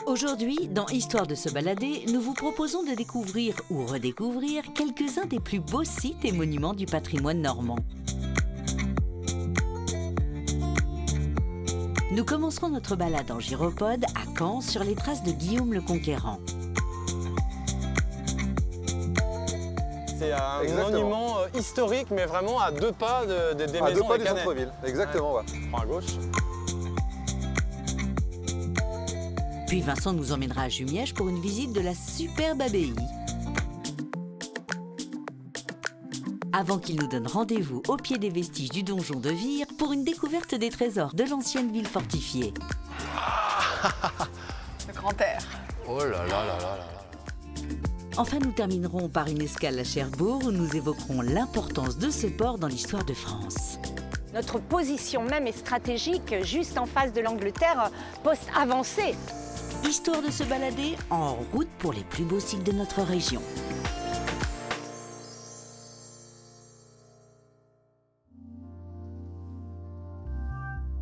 Aujourd'hui, dans Histoire de se balader, nous vous proposons de découvrir ou redécouvrir quelques-uns des plus beaux sites et monuments du patrimoine normand. Nous commencerons notre balade en gyropode à Caen sur les traces de Guillaume le Conquérant. C'est un monument historique, mais vraiment à deux pas des maisons. À deux pas des du centre-ville, exactement. Ouais. On prend à gauche. Puis Vincent nous emmènera à Jumièges pour une visite de la superbe abbaye. Avant qu'il nous donne rendez-vous au pied des vestiges du donjon de Vire pour une découverte des trésors de l'ancienne ville fortifiée. Le grand air. Oh là là là là là. Enfin, nous terminerons par une escale à Cherbourg où nous évoquerons l'importance de ce port dans l'histoire de France. Notre position même est stratégique, juste en face de l'Angleterre, poste avancé. Histoire de se balader en route pour les plus beaux sites de notre région.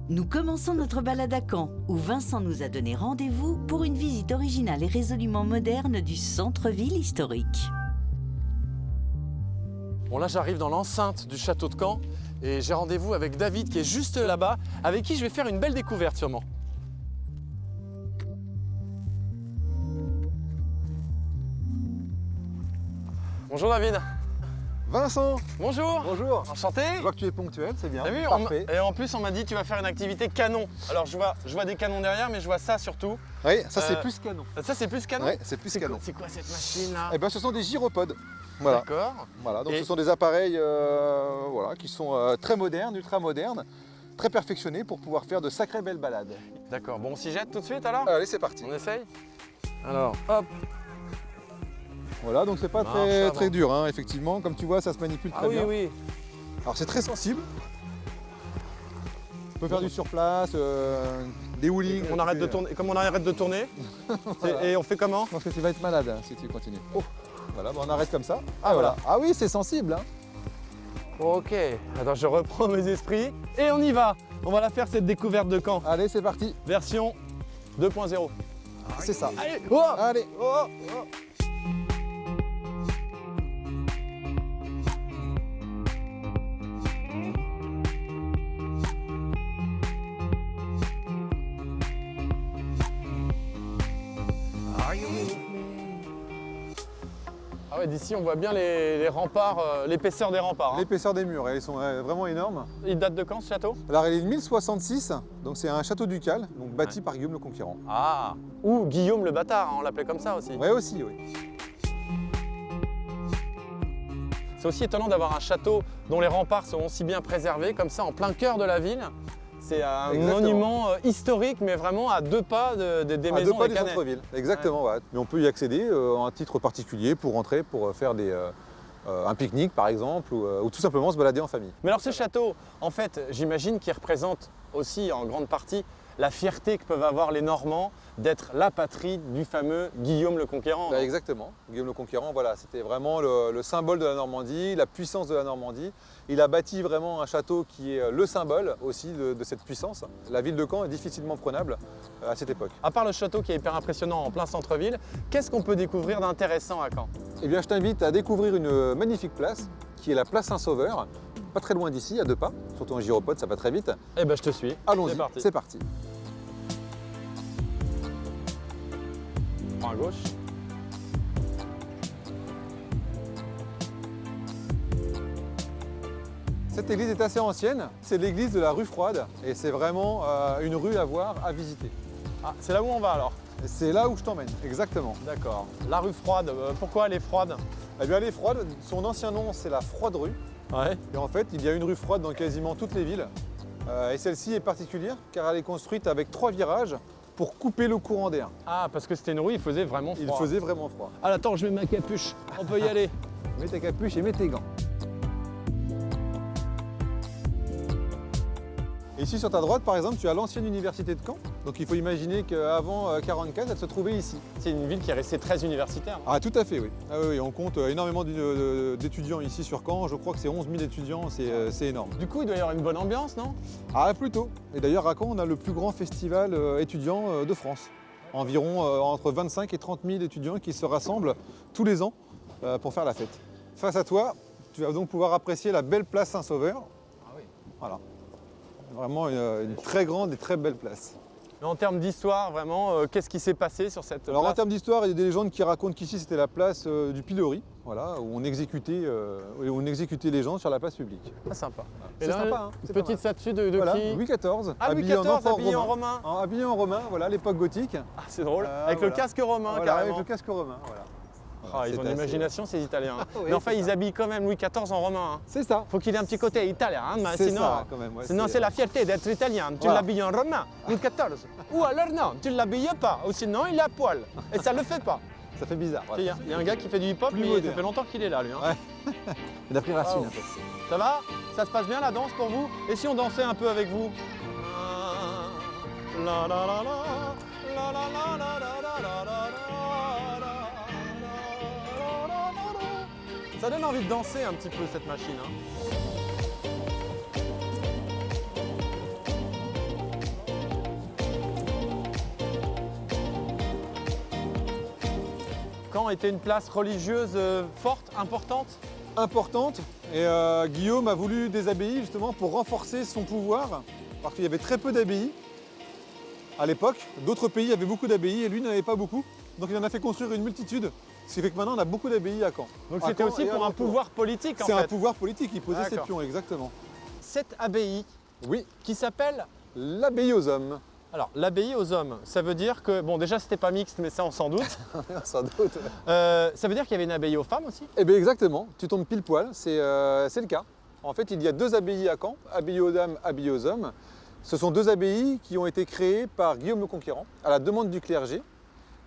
Nous commençons notre balade à Caen, où Vincent nous a donné rendez-vous pour une visite originale et résolument moderne du centre-ville historique. Bon là j'arrive dans l'enceinte du château de Caen et j'ai rendez-vous avec David qui est juste là-bas, avec qui je vais faire une belle découverte sûrement. Bonjour David. Vincent, Bonjour. bonjour. Enchanté. Je vois que tu es ponctuel, c'est bien. T'as vu, Parfait. Et en plus on m'a dit tu vas faire une activité canon. Alors je vois des canons derrière, mais je vois ça surtout. Oui, ça c'est plus canon. Ça c'est plus canon. Oui, c'est plus canon. C'est quoi cette machine là? Eh ben, ce sont des gyropodes. Voilà. D'accord. Voilà, donc Et- ce sont des appareils voilà, qui sont très modernes, ultra modernes, très perfectionnés pour pouvoir faire de sacrées belles balades. D'accord. Bon on s'y jette tout de suite alors? Allez, c'est parti. On essaye? Alors hop. Voilà, donc c'est pas Marche avant. très dur, hein, effectivement. Comme tu vois, ça se manipule très Ah oui bien. oui. Alors c'est très sensible. On peut faire du surplace, des wheelings. On arrête de tourner. Comme on arrête de tourner. Et on fait comment? Je pense que tu vas être malade hein, si tu continues. Oh. Voilà, on arrête comme ça. Ah voilà. Ah oui, c'est sensible. Hein. Ok. Attends, je reprends mes esprits et on y va. On va la faire cette découverte de Caen. Allez, c'est parti. Version 2.0. C'est ça. Allez. Oh Allez. oh. Ah ouais, d'ici on voit bien les remparts, l'épaisseur des remparts. Hein. L'épaisseur des murs, ils sont vraiment énormes. Il date de quand ce château? Alors il est de 1066, donc c'est un château ducal, donc bâti par Guillaume le Conquérant. Ah. Ou Guillaume le bâtard, hein, on l'appelait comme ça aussi. Ouais aussi, oui. C'est aussi étonnant d'avoir un château dont les remparts sont aussi bien préservés, comme ça en plein cœur de la ville. C'est un Exactement. monument historique, mais vraiment à deux pas des À maisons deux pas des du Canets. centre-ville, exactement. Ouais. Mais on peut y accéder à un titre particulier pour rentrer, pour faire un pique-nique par exemple, ou tout simplement se balader en famille. Mais alors ce château, en fait, j'imagine qu'il représente aussi en grande partie la fierté que peuvent avoir les Normands d'être la patrie du fameux Guillaume le Conquérant. Bah, exactement. Guillaume le Conquérant, voilà, c'était vraiment le symbole de la Normandie, la puissance de la Normandie. Il a bâti vraiment un château qui est le symbole aussi de cette puissance. La ville de Caen est difficilement prenable à cette époque. À part le château qui est hyper impressionnant en plein centre-ville, qu'est-ce qu'on peut découvrir d'intéressant à Caen? Eh bien, je t'invite à découvrir une magnifique place qui est la place Saint-Sauveur, pas très loin d'ici, à deux pas, surtout en gyropode, ça va très vite. Eh ben je te suis. Allons-y, C'est parti. c'est parti. On prend à gauche. Cette église est assez ancienne, c'est l'église de la rue Froide et c'est vraiment une rue à voir, à visiter. Ah, c'est là où on va alors? Et c'est là où je t'emmène, exactement. D'accord. La rue Froide, pourquoi elle est froide? Eh bien, elle est froide, son ancien nom c'est la Froide rue. Ouais. Et en fait, il y a une rue froide dans quasiment toutes les villes. Et celle-ci est particulière car elle est construite avec 3 virages pour couper le courant d'air. Ah, parce que c'était une rue, il faisait vraiment froid. Il faisait vraiment froid. Ah, attends, je mets ma capuche. On peut y aller. Mets ta capuche et mets tes gants. Et ici sur ta droite, par exemple, tu as l'ancienne université de Caen. Donc il faut imaginer qu'avant 1944, elle se trouvait ici. C'est une ville qui est restée très universitaire. Ah tout à fait, oui. Ah, oui, on compte énormément d'étudiants ici sur Caen. Je crois que c'est 11 000 étudiants, c'est énorme. Du coup, il doit y avoir une bonne ambiance, non? Ah plutôt. Et d'ailleurs à Caen, on a le plus grand festival étudiant de France. environ entre 25 et 30 000 étudiants qui se rassemblent tous les ans pour faire la fête. Face à toi, tu vas donc pouvoir apprécier la belle place Saint-Sauveur. Ah oui. Voilà. Vraiment une très grande et très belle place. Mais en termes d'histoire, vraiment, qu'est-ce qui s'est passé sur cette Alors place? en termes d'histoire, il y a des légendes qui racontent qu'ici c'était la place du pilori, voilà, où on exécutait les gens sur la place publique. Ah, sympa. C'est sympa, hein, c'est pas Petite mal. statue de Voilà, qui? Louis XIV, Ah, Louis habillé en XIV, enfant habillé en romain. Habillé en romain, voilà, l'époque gothique. Ah, c'est drôle. Avec voilà. le casque romain, Voilà, carrément. avec le casque romain, voilà. Ah, ils ont C'était assez- l'imagination, ces Italiens. Oui, Mais enfin, c'est ils ça. habillent quand même Louis XIV en romain. Hein. C'est ça. Faut qu'il ait un petit côté italien, hein, mais C'est sinon, ça, quand même, ouais, sinon c'est- c'est la fierté d'être italien. Tu Voilà. l'habilles en romain, Louis XIV. Ou alors non, tu ne l'habilles pas, ou sinon il est à poil. Et ça le fait pas. Ça fait bizarre. Il Voilà. y a un gars qui fait du hip-hop, Plus mais ça moderne. fait longtemps qu'il est là, lui. Hein. Ouais. Il a pris racine Wow. un peu. Ça va? Ça se passe bien la danse pour vous? Et si on dansait un peu avec vous? La la la la, la la la la la la la la la. Ça donne envie de danser un petit peu cette machine. Hein. Caen était une place religieuse forte, importante. Importante, et Guillaume a voulu des abbayes justement pour renforcer son pouvoir, parce qu'il y avait très peu d'abbayes à l'époque. D'autres pays avaient beaucoup d'abbayes et lui n'en avait pas beaucoup. Donc il en a fait construire une multitude, ce qui fait que maintenant on a beaucoup d'abbayes à Caen. Donc À c'était Caen aussi et pour un alentour. pouvoir politique en C'est un fait. pouvoir politique, il posait ses D'accord. pions, exactement. Cette abbaye Oui, qui s'appelle, l'abbaye aux hommes. alors l'abbaye aux hommes, ça veut dire que, bon déjà c'était pas mixte mais ça on s'en doute. Sans doute. Ça veut dire qu'il y avait une abbaye aux femmes aussi? Eh bien exactement, tu tombes pile poil, c'est le cas. En fait, il y a deux abbayes à Caen, abbaye aux dames, abbaye aux hommes. Ce sont deux abbayes qui ont été créées par Guillaume le Conquérant à la demande du clergé,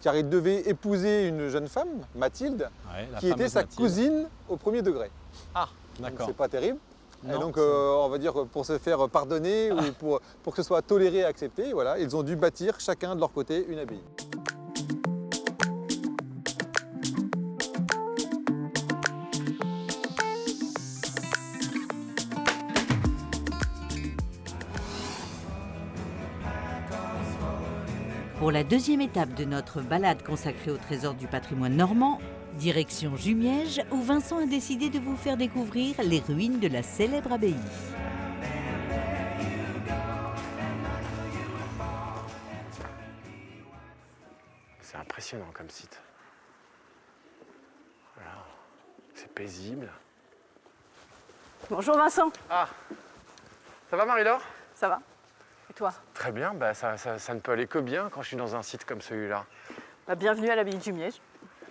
car il devait épouser une jeune femme, Mathilde, qui était sa cousine au premier degré. Ah, Donc, d'accord. c'est pas terrible. Et Non, donc, c'est- on va dire, pour se faire pardonner ou pour que ce soit toléré et accepté, voilà, ils ont dû bâtir chacun de leur côté une abbaye. Pour la deuxième étape de notre balade consacrée au trésor du patrimoine normand, direction Jumièges, où Vincent a décidé de vous faire découvrir les ruines de la célèbre abbaye. C'est impressionnant comme site. Voilà. C'est paisible. Bonjour Vincent, Ah, ça va Marie-Laure? ça va? Et toi? Très bien, bah, ça ne peut aller que bien quand je suis dans un site comme celui-là. Bah, bienvenue à l'abbaye du Miège.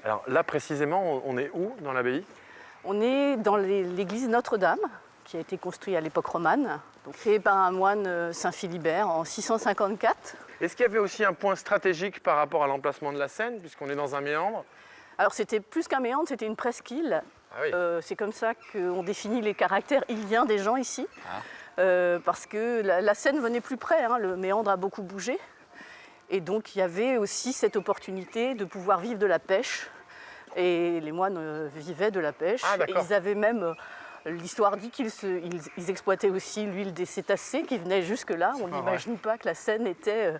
Alors là précisément, on est où dans l'abbaye? On est dans l'église Notre-Dame, qui a été construite à l'époque romane, donc créée par un moine Saint-Philibert en 654. Est-ce qu'il y avait aussi un point stratégique par rapport à l'emplacement de la Seine, puisqu'on est dans un méandre? Alors c'était plus qu'un méandre, c'était une presqu'île. Ah oui. C'est comme ça qu'on définit les caractères iliens des gens ici. Parce que la Seine venait plus près, hein, le méandre a beaucoup bougé. Et donc il y avait aussi cette opportunité de pouvoir vivre de la pêche. Et les moines vivaient de la pêche. Ah, et d'accord. ils avaient même, l'histoire dit ils exploitaient aussi l'huile des cétacés qui venaient jusque-là. On Ah, n'imagine pas que la Seine était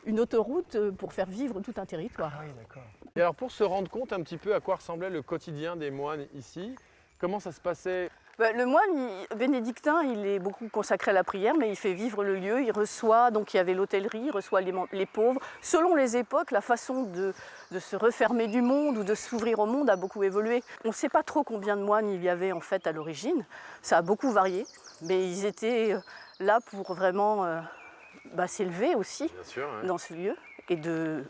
une autoroute pour faire vivre tout un territoire. Ah oui, d'accord. Et alors pour se rendre compte un petit peu à quoi ressemblait le quotidien des moines ici, comment ça se passait? Bah, le moine bénédictin, il est beaucoup consacré à la prière, mais il fait vivre le lieu. Il reçoit, donc il y avait l'hôtellerie, il reçoit les pauvres. Selon les époques, la façon de se refermer du monde ou de s'ouvrir au monde a beaucoup évolué. On ne sait pas trop combien de moines il y avait en fait à l'origine. Ça a beaucoup varié, mais ils étaient là pour vraiment s'élever aussi Bien sûr. Ouais. dans ce lieu et de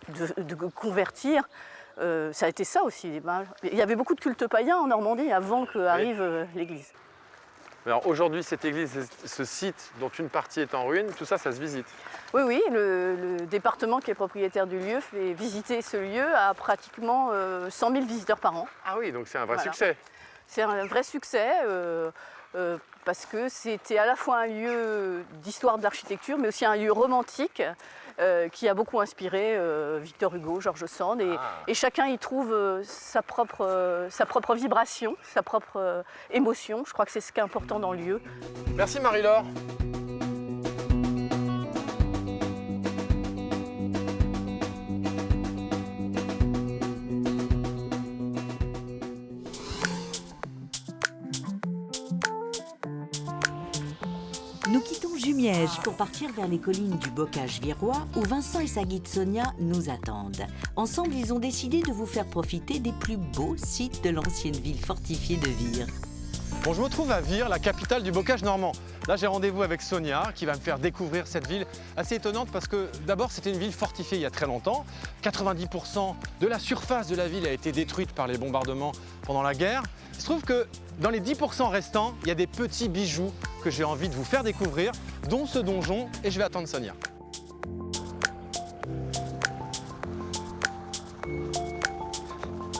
convertir. Ça a été ça aussi. Il y avait beaucoup de cultes païens en Normandie avant qu'arrive l'église. Alors aujourd'hui, cette église, ce site dont une partie est en ruine, tout ça, ça se visite. Oui, oui, le département qui est propriétaire du lieu fait visiter ce lieu à pratiquement 100 000 visiteurs par an. Ah oui, donc c'est un vrai Voilà. succès. C'est un vrai succès parce que c'était à la fois un lieu d'histoire d'architecture, mais aussi un lieu romantique qui a beaucoup inspiré Victor Hugo, George Sand. Et chacun y trouve sa propre vibration, sa propre émotion. Je crois que c'est ce qui est important dans le lieu. Merci Marie-Laure. Liège pour partir vers les collines du Bocage virois où Vincent et sa guide Sonia nous attendent. Ensemble, ils ont décidé de vous faire profiter des plus beaux sites de l'ancienne ville fortifiée de Vire. Bon, je me trouve à Vire, la capitale du bocage normand. Là, j'ai rendez-vous avec Sonia qui va me faire découvrir cette ville assez étonnante parce que d'abord, c'était une ville fortifiée il y a très longtemps. 90% de la surface de la ville a été détruite par les bombardements pendant la guerre. Il se trouve que dans les 10% restants, il y a des petits bijoux que j'ai envie de vous faire découvrir, dont ce donjon, et je vais attendre Sonia.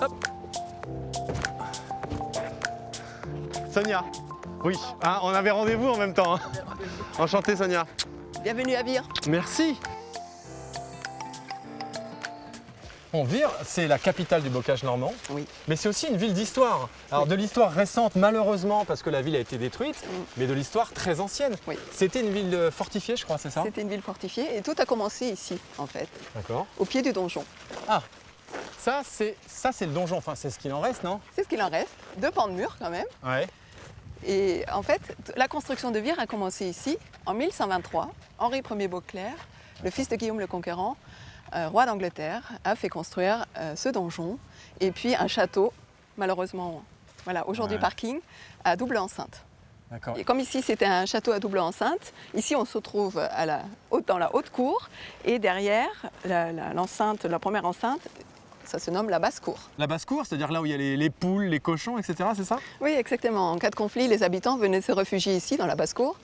Hop. Sonia, oui, hein, on avait rendez-vous en même temps. Hein. Enchanté Sonia. Bienvenue à Vire. Merci. Bon, Vire, c'est la capitale du bocage normand, Oui. mais c'est aussi une ville d'histoire. Alors de l'histoire récente, malheureusement, parce que la ville a été détruite, mais de l'histoire très ancienne. Oui. C'était une ville fortifiée, je crois, c'est ça? C'était une ville fortifiée et tout a commencé ici, en fait, D'accord. au pied du donjon. Ah, ça c'est le donjon, enfin c'est ce qu'il en reste, non? C'est ce qu'il en reste, 2 pans de mur quand même. Ouais. Et en fait, la construction de Vire a commencé ici en 1123. Henri Ier Beauclerc, le fils de Guillaume le Conquérant, roi d'Angleterre, a fait construire ce donjon et puis un château, malheureusement, voilà, aujourd'hui Ouais. parking, à double enceinte. D'accord. Et comme ici c'était un château à double enceinte, ici on se trouve dans la haute cour et derrière l'enceinte, la première enceinte, ça se nomme la basse-cour. La basse-cour, c'est-à-dire là où il y a les poules, les cochons, etc., c'est ça? Oui, exactement. En cas de conflit, les habitants venaient se réfugier ici, dans la basse-cour,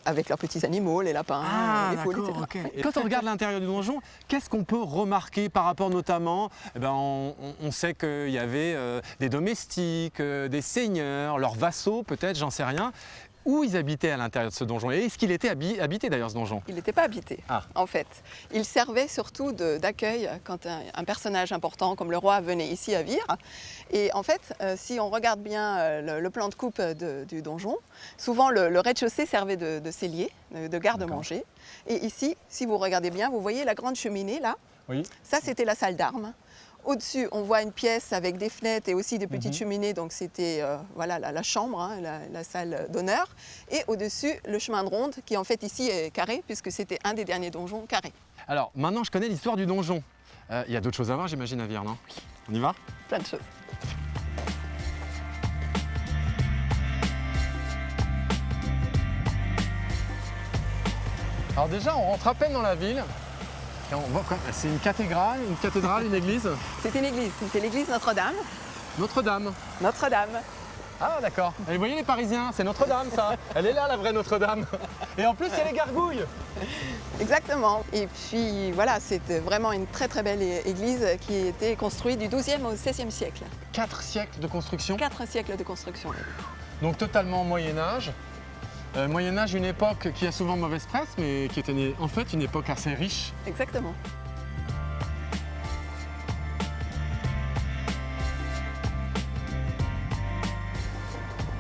avec leurs petits animaux, les lapins, les poules, etc. ok. Et quand on regarde l'intérieur du donjon, qu'est-ce qu'on peut remarquer par rapport notamment, on sait qu'il y avait des domestiques, des seigneurs, leurs vassaux peut-être, j'en sais rien. Où ils habitaient à l'intérieur de ce donjon? Et est-ce qu'il était habité d'ailleurs ce donjon? Il n'était pas habité, Ah. en fait. Il servait surtout d'accueil quand un personnage important comme le roi venait ici à Vire. Et en fait, si on regarde bien le plan de coupe du donjon, souvent le rez-de-chaussée servait de cellier, de garde-manger. Et ici, si vous regardez bien, vous voyez la grande cheminée là. Oui. Ça, c'était la salle d'armes. Au-dessus, on voit une pièce avec des fenêtres et aussi des petites cheminées, donc c'était voilà, la chambre, hein, la salle d'honneur. Et au-dessus, le chemin de ronde, qui en fait ici est carré, puisque c'était un des derniers donjons carrés. Alors maintenant je connais l'histoire du donjon. Il y a d'autres choses à voir j'imagine à Vire, non? On y va? Plein de choses. Alors déjà on rentre à peine dans la ville. Et on voit quoi? C'est une cathédrale, une église? C'est une église, c'est l'église Notre-Dame. Notre-Dame. Notre-Dame. Ah d'accord. Et vous voyez les Parisiens, c'est Notre-Dame ça. Elle est là la vraie Notre-Dame. Et en plus il y a les gargouilles. Exactement. Et puis voilà, c'est vraiment une très très belle église qui a été construite du XIIe au XVIe siècle. 4 siècles de construction. 4 siècles de construction. Donc totalement Moyen-Âge. Moyen-Âge, une époque qui a souvent mauvaise presse, mais qui était en fait une époque assez riche. Exactement.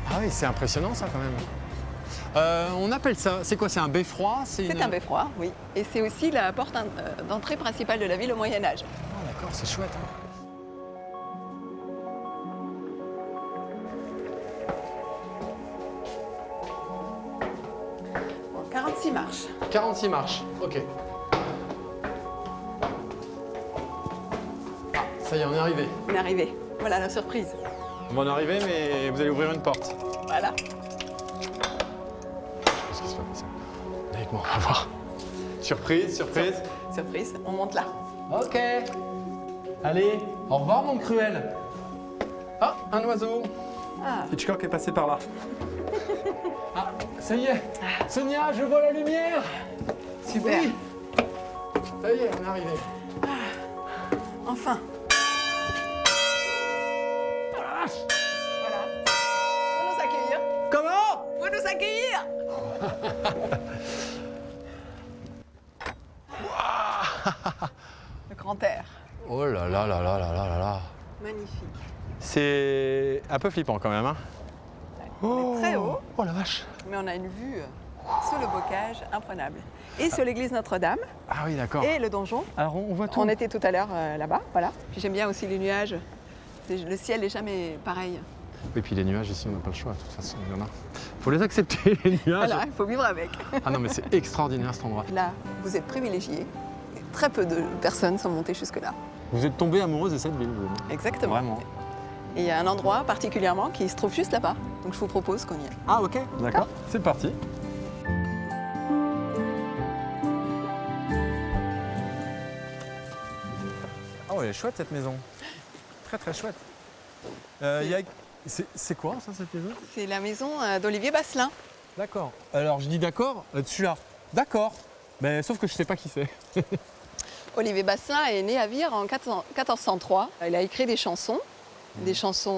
Ah oui, c'est impressionnant ça quand même. On appelle ça, c'est quoi? C'est un beffroi? C'est un beffroi, oui. Et c'est aussi la porte d'entrée principale de la ville au Moyen-Âge. Ah d'accord, c'est chouette. Hein. Bon, 46 marches. 46 marches, ok. Ah, ça y est, on est arrivé. On est arrivé. Voilà la surprise. On est arrivé, mais vous allez ouvrir une porte. Voilà. Qu'est-ce qui se passe? Viens avec moi, on va voir. Surprise, surprise. Surprise, on monte là. Ok. Allez, au revoir mon cruel. Ah, un oiseau. Ah, Hitchcock est passé par là. Ah, ça y est. Sonia, je vois la lumière. super. Oui. Ça y est, on est arrivé. Enfin. Ah, Voilà. Faut nous accueillir. comment? Faut nous accueillir. Le grand air. Oh là là là là là là là là. Magnifique. C'est un peu flippant quand même, hein? On est très haut, Oh la vache. mais on a une vue sur le bocage imprenable. Et sur l'église Notre-Dame Ah oui, d'accord. et le donjon. Alors on voit tout. On était tout à l'heure là-bas, voilà. Puis j'aime bien aussi les nuages. Le ciel n'est jamais pareil. Et puis les nuages ici, on n'a pas le choix, de toute façon, il y en a. Faut les accepter, les nuages. Voilà, il faut vivre avec. Ah non, mais c'est extraordinaire cet endroit. Là, vous êtes privilégiés. Très peu de personnes sont montées jusque-là. Vous êtes tombée amoureuse de cette ville, vous. Exactement. Vraiment. Et il y a un endroit particulièrement qui se trouve juste là-bas. Donc je vous propose qu'on y aille. Ah ok, d'accord. C'est parti. Oh, elle est chouette cette maison. Très très chouette. C'est quoi ça, cette maison? C'est la maison d'Olivier Basselin. D'accord. Alors je dis d'accord, celui-là. D'accord. Mais sauf que je sais pas qui c'est. Olivier Basselin est né à Vire en 1403. Il a écrit des chansons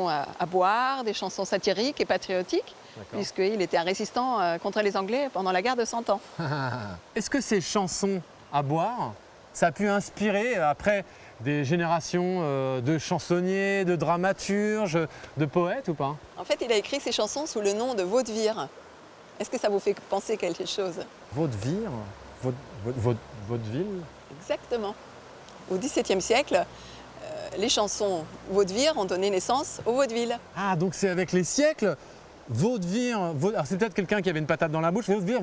à boire, des chansons satiriques et patriotiques, puisqu'il était un résistant contre les Anglais pendant la guerre de 100 ans. Est-ce que ces chansons à boire, ça a pu inspirer après des générations de chansonniers, de dramaturges, de poètes ou pas? En fait, il a écrit ses chansons sous le nom de Vaudevire. Est-ce que ça vous fait penser quelque chose? Vaudevire? Vaudeville? Exactement. Au XVIIe siècle, les chansons vaudevire ont donné naissance au vaudeville. Ah, donc c'est avec les siècles. Vaudevire, alors c'est peut-être quelqu'un qui avait une patate dans la bouche, vaudevire,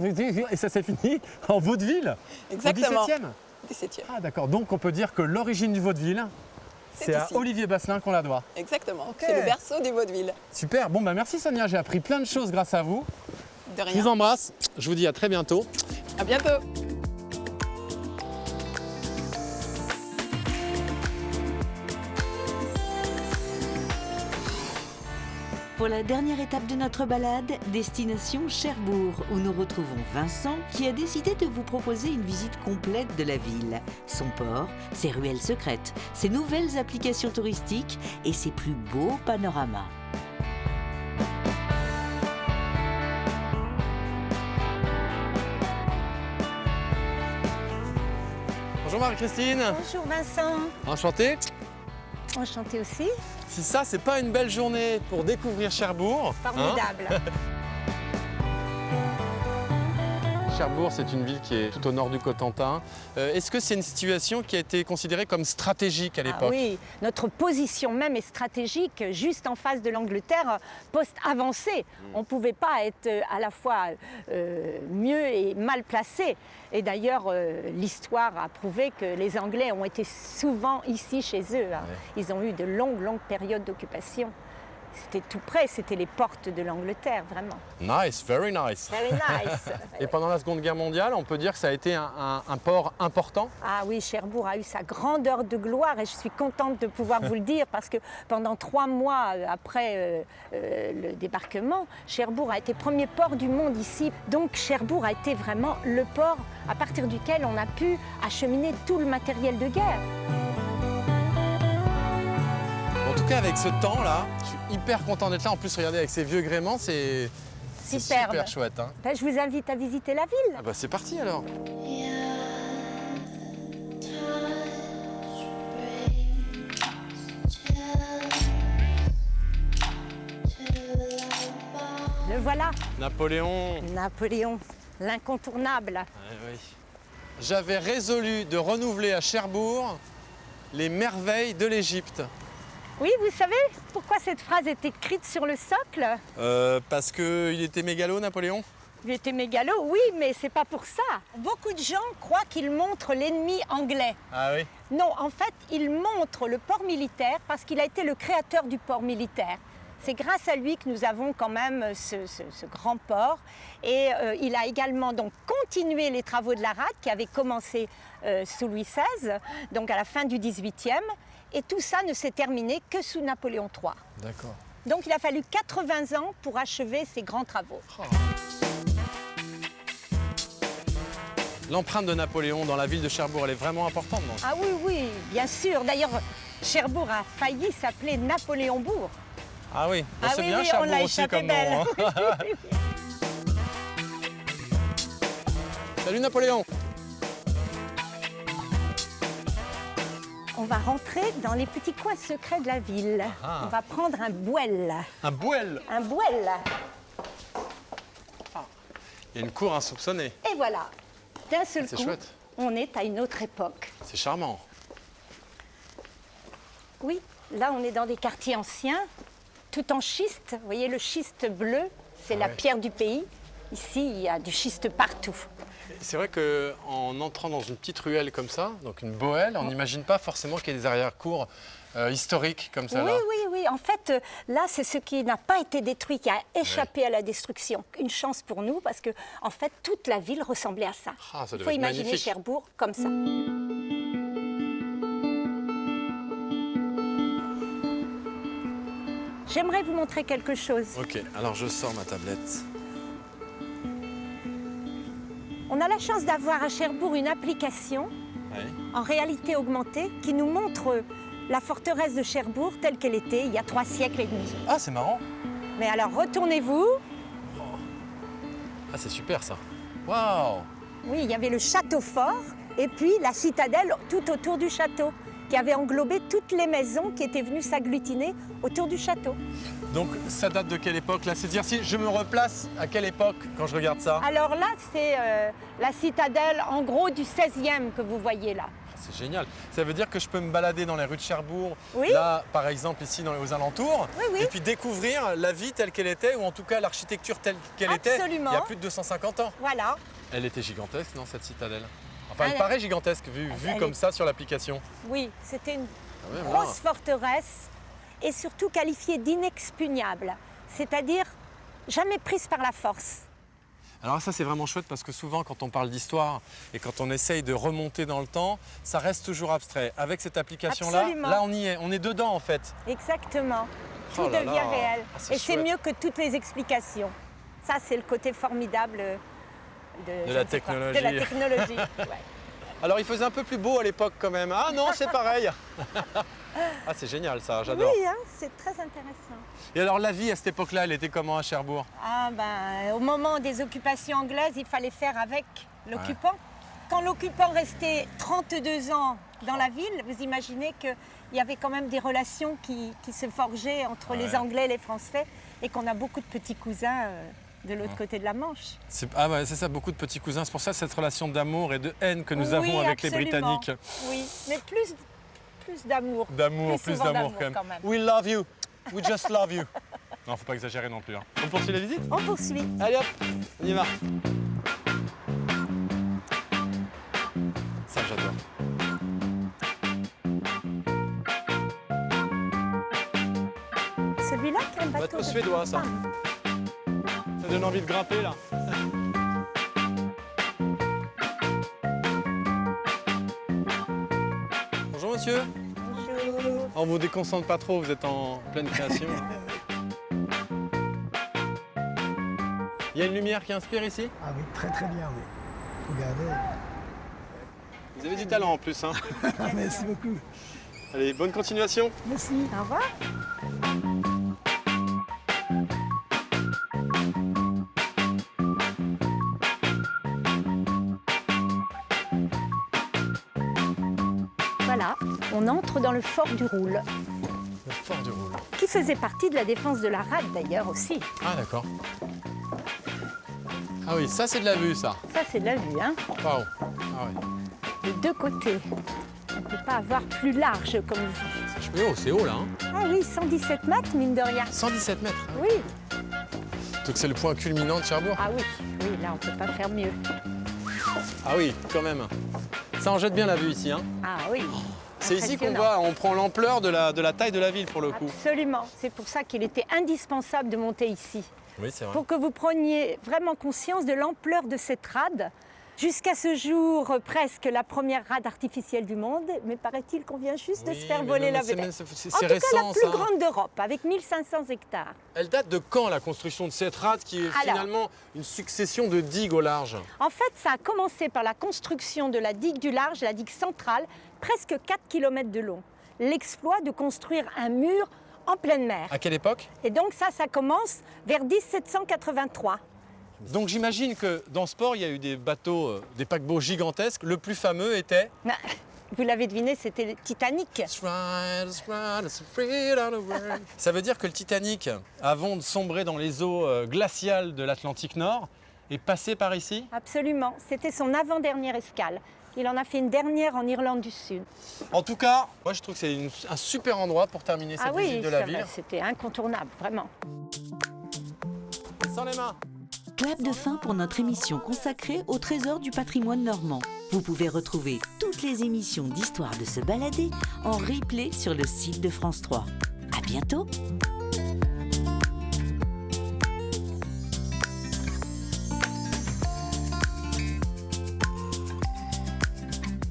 et ça s'est fini en vaudeville. Exactement. Au XVIIe? XVIIe. Ah d'accord, donc on peut dire que l'origine du vaudeville, c'est à ici. Olivier Basselin qu'on la doit. Exactement, Ok. c'est le berceau du vaudeville. Super, bon bah merci Sonia, j'ai appris plein de choses grâce à vous. De Je vous rien. embrasse, je vous dis à très bientôt. À bientôt. Pour la dernière étape de notre balade, destination Cherbourg, où nous retrouvons Vincent qui a décidé de vous proposer une visite complète de la ville. Son port, ses ruelles secrètes, ses nouvelles applications touristiques et ses plus beaux panoramas. Bonjour Marie-Christine. Bonjour Vincent. Enchanté. Enchanté aussi. Si ça, c'est pas une belle journée pour découvrir Cherbourg. hein. Formidable. Cherbourg, c'est une ville qui est tout au nord du Cotentin. Est-ce que c'est une situation qui a été considérée comme stratégique à Ah l'époque? oui, notre position même est stratégique, juste en face de l'Angleterre, poste avancé. On ne pouvait pas être à la fois mieux et mal placé. Et d'ailleurs, l'histoire a prouvé que les Anglais ont été souvent ici chez eux. hein. Ils ont eu de longues périodes d'occupation. C'était tout près, c'était les portes de l'Angleterre, vraiment. Nice, very nice. Very nice. Et pendant la Seconde Guerre mondiale, on peut dire que ça a été un port important? Ah oui, Cherbourg a eu sa grandeur de gloire et je suis contente de pouvoir vous le dire parce que pendant 3 mois après le débarquement, Cherbourg a été premier port du monde ici. Donc Cherbourg a été vraiment le port à partir duquel on a pu acheminer tout le matériel de guerre. En tout cas, avec ce temps-là, je suis hyper content d'être là. En plus, regardez, avec ces vieux gréments, c'est Superbe. super chouette. Hein. Ben, je vous invite à visiter la ville. Ah bah c'est parti alors. Le voilà, Napoléon. Napoléon, l'incontournable. Ouais, oui. J'avais résolu de renouveler à Cherbourg les merveilles de l'Égypte. Oui, vous savez pourquoi cette phrase est écrite sur le socle? Parce qu'il était mégalo, Napoléon? Il était mégalo, oui, mais c'est pas pour ça. Beaucoup de gens croient qu'il montre l'ennemi anglais. Ah oui. Non, en fait, il montre le port militaire parce qu'il a été le créateur du port militaire. C'est grâce à lui que nous avons quand même ce grand port. Et il a également donc continué les travaux de la rade qui avaient commencé sous Louis XVI, donc à la fin du XVIIIe. Et tout ça ne s'est terminé que sous Napoléon III. D'accord. Donc il a fallu 80 ans pour achever ces grands travaux. L'empreinte de Napoléon dans la ville de Cherbourg, elle est vraiment importante, non? Ah oui, oui, bien sûr. D'ailleurs, Cherbourg a failli s'appeler Napoléonbourg. Ah oui, bon, c'est oui, bien oui, on Cherbourg l'a aussi échappé comme belle. nom. Hein. Salut Napoléon. On va rentrer dans les petits coins secrets de la ville. Ah. On va prendre un bouel. Un bouel. Un bouel. Il y a une cour insoupçonnée. Et voilà. D'un seul C'est coup, chouette. on est à une autre époque. C'est charmant. Oui, là, on est dans des quartiers anciens. tout en schiste. Vous voyez le schiste bleu, c'est la pierre du pays. Ici, il y a du schiste partout. C'est vrai qu'en entrant dans une petite ruelle comme ça, donc une bohème, on n'imagine pas forcément qu'il y ait des arrière-cours historiques comme ça. Oui, là. oui. En fait, là, c'est ce qui n'a pas été détruit, qui a échappé à la destruction. Une chance pour nous, parce que, en fait, toute la ville ressemblait à ça. Ah, ça Il doit faut être imaginer magnifique. Cherbourg comme ça. J'aimerais vous montrer quelque chose. Ok, alors je sors ma tablette. On a la chance d'avoir à Cherbourg une application Ouais. en réalité augmentée qui nous montre la forteresse de Cherbourg telle qu'elle était il y a 3 siècles et demi. Ah, c'est marrant. Mais alors, retournez-vous. Ah, c'est super ça. Waouh. Oui, il y avait le château fort et puis la citadelle tout autour du château qui avait englobé toutes les maisons qui étaient venues s'agglutiner autour du château. Donc ça date de quelle époque là? C'est-à-dire si je me replace à quelle époque quand je regarde ça? Alors là, c'est la citadelle en gros du 16e que vous voyez là. C'est génial. Ça veut dire que je peux me balader dans les rues de Cherbourg, Oui. là par exemple ici aux alentours, Oui, oui. et puis découvrir la vie telle qu'elle était, ou en tout cas l'architecture telle qu'elle était Absolument. il y a plus de 250 ans. Voilà. Elle était gigantesque, non, cette citadelle? Enfin, elle Elle- paraît gigantesque vu Elle comme est- ça sur l'application. Oui, c'était une Ah ouais, grosse forteresse et surtout qualifiée d'inexpugnable, c'est-à-dire jamais prise par la force. Alors ça c'est vraiment chouette parce que souvent quand on parle d'histoire et quand on essaye de remonter dans le temps, ça reste toujours abstrait. Avec cette application-là, Absolument. là on y est, on est dedans en fait. Exactement. Tout Oh là devient là. réel. Ah, c'est Et c'est chouette. mieux que toutes les explications. Ça, c'est le côté formidable De je la ne sais pas, technologie. de la technologie. Ouais. Alors il faisait un peu plus beau à l'époque quand même. Ah non, c'est pareil. Ah c'est génial ça, j'adore. Oui, hein, c'est très intéressant. Et alors la vie à cette époque-là, elle était comment à Cherbourg? Ah ben, au moment des occupations anglaises, il fallait faire avec l'occupant. Quand l'occupant restait 32 ans dans la ville, vous imaginez qu'il y avait quand même des relations qui se forgeaient entre les Anglais et les Français et qu'on a beaucoup de petits cousins de l'autre côté de la Manche. Ah ouais, c'est ça, beaucoup de petits cousins. C'est pour ça cette relation d'amour et de haine que nous Oui, avons avec absolument. les Britanniques. Oui, mais plus d'amour. D'amour, plus souvent d'amour quand même. We love you. We just love you. Non, faut pas exagérer non plus. Hein. On poursuit la visite? On poursuit. Allez hop, on y va. Ça, j'adore. Celui-là qui est un bateau Bateau de suédois, ça. campagne. Ça donne envie de grimper là. Bonjour monsieur. Bonjour. On vous déconcentre pas trop, vous êtes en pleine création. Il y a une lumière qui inspire ici? Ah oui, très très bien, oui. Regardez. Vous avez du talent en plus. Hein. Merci beaucoup. Allez, bonne continuation. Merci. Au revoir. Voilà, on entre dans le fort du Roule, Le fort du Roule. qui faisait partie de la défense de la rade d'ailleurs aussi. Ah d'accord. Ah oui, ça c'est de la vue ça. Ça c'est de la vue, hein, Waouh. Ah ouais. de deux côtés. On ne peut pas avoir plus large comme vue. Mais oh, c'est haut là. Hein. Ah oui, 117 mètres, mine de rien. 117 mètres. Oui, Donc c'est le point culminant de Cherbourg. ah oui, oui, là on ne peut pas faire mieux. Ah oui, quand même. Ça en jette bien la vue ici. Hein. Ah oui. C'est ici qu'on Impressionnant. voit, on prend l'ampleur de la taille de la ville pour le coup. Absolument. C'est pour ça qu'il était indispensable de monter ici. Oui, c'est vrai. Pour que vous preniez vraiment conscience de l'ampleur de cette rade. Jusqu'à ce jour, presque la première rade artificielle du monde, mais paraît-il qu'on vient juste de se faire voler la vedette. C'est En tout cas, récent la plus ça. grande d'Europe, avec 1500 hectares. Elle date de quand la construction de cette rade qui est Alors. finalement une succession de digues au large? En fait, ça a commencé par la construction de la digue du large, la digue centrale, presque 4 km de long. L'exploit de construire un mur en pleine mer. À quelle époque? Et donc ça commence vers 1783. Donc j'imagine que dans ce port, il y a eu des bateaux, des paquebots gigantesques. Le plus fameux était... Vous l'avez deviné, c'était le Titanic. Ça veut dire que le Titanic, avant de sombrer dans les eaux glaciales de l'Atlantique Nord, est passé par ici? Absolument, c'était son avant-dernière escale. Il en a fait une dernière en Irlande du Sud. En tout cas, moi je trouve que c'est un super endroit pour terminer cette visite de la ville. C'était incontournable, vraiment. Sans les mains. Clap de fin pour notre émission consacrée au trésor du patrimoine normand. Vous pouvez retrouver toutes les émissions d'Histoire de se balader en replay sur le site de France 3. À bientôt!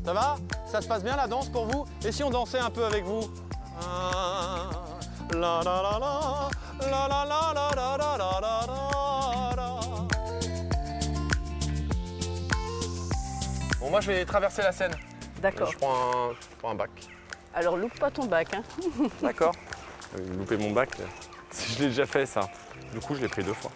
Ça va? Ça se passe bien la danse pour vous? Et si on dansait un peu avec vous? La la la la, la la la la la la la la la. Bon, moi je vais traverser la Seine. D'accord. Je prends un bac. Alors loupe pas ton bac. Hein. D'accord. Louper mon bac, je l'ai déjà fait ça. Du coup, je l'ai pris 2 fois.